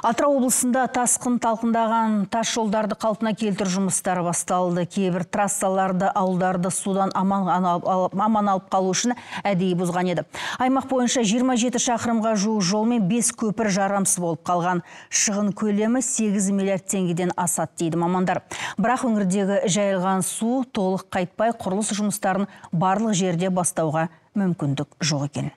Атырау облысында тасқын талқындаған тас жолдарды қалпына келтіру жұмыстары басталды. Кейбір трассаларды, ауылдарды судан аман алып қалу үшін әдейі бұзған еді. Аймақ бойынша 27 шақырымға жуық жол мен 5 көпір жарамсыз болып қалған. Шығын көлемі 8 миллиард теңгеден асады дейді мамандар. Бірақ өңірдегі жайылған су толық қайтпай, құрылыс жұмыстарын барлық жерде бастауға мүмкіндік жоқ екен.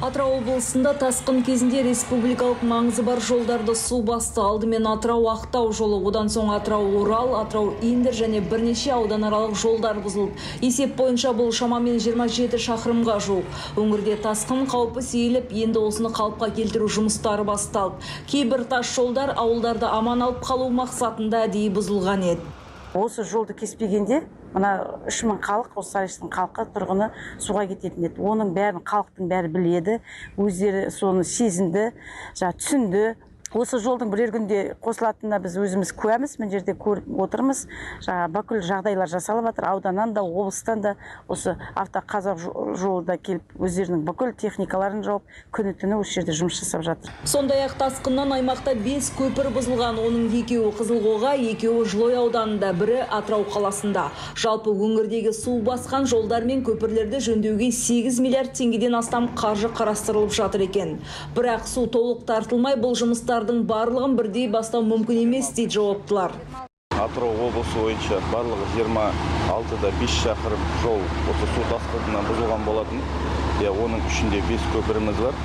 Атырау облысында тасқын кезінде республикалық маңызы бар жолдарды су басты. Алдымен Атырау-Ақтау жолы, одан соң Атырау-Орал, Атырау-Индер және бірнеше ауданаралық жолдар бұзылды. Есеп бойынша бұл шамамен 27 шақырымға жуық. Өңірде тасқын қаупі сейіліп, енді осыны қалыпқа келтіру жұмыстары басталды. Кейбір тас жолдар ауылдарды аман алып қалу мақсатында әдейі бұзылған еді. Осы жолды кеспегенде, мына 3000 халық, осы Сарыштың халқы тұрғыны суға кететін еді. Оның бәрін халықтың бәрі біледі, өздері соны сезінді, түсінді. Осы жолдың бірер күнде қосылатынына біз өзіміз куәміз, мына жерде көріп отырмыз. Бүкіл жағдайлар жасалып жатыр, ауданнан да, облыстан да, осы автоқазақ жолда келіп, өздерінің бүкіл техникаларын жауып, күні-түні осы жерде жұмыс жасап жатыр. Сондай-ақ тасқыннан аймақта 5 көпір бұзылған, оның екеуі Қызылқоға, екеуі Жылой ауданында, бірі Атырау қаласында. Жалпы өңірдегі су басқан жолдар мен көпірлерді жөндеуге 8 миллиард теңгеден астам қаржы қарастырылып жатыр екен. Бірақ су толық тартылмай, бұл жұмыстардың барлығын бірдей бастау мүмкін емес дейді жауаптылар. Атырау облысы бойынша барлығы 26-да 5 шақырым жол осы су тасқынынан бұзылған болатын. Оның ішінде 5 көпіріміз бар.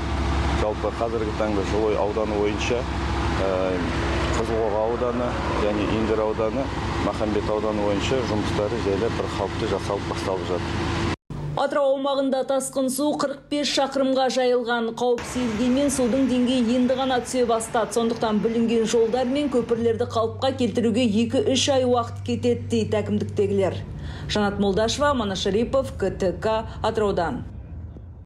Жалпы қазіргі таңда Жылой ауданы бойынша Қызылқоға ауданы және Индер ауданы, Махамбет ауданы бойынша жұмыстары жайлы бір қалыпты жасалып басталып жатыр. Атырау аумағында тасқын су 45 шақырымға жайылған. Қауіп сейілгенмен судың деңгейі енді ғана түсе бастады. Сондықтан бүлінген жолдар мен көпірлерді қалыпқа келтіруге 2-3 ай уақыт кетеді дейді әкімдіктегілер. Жанат Молдашева, Манас Шарипов, КТК, Атыраудан.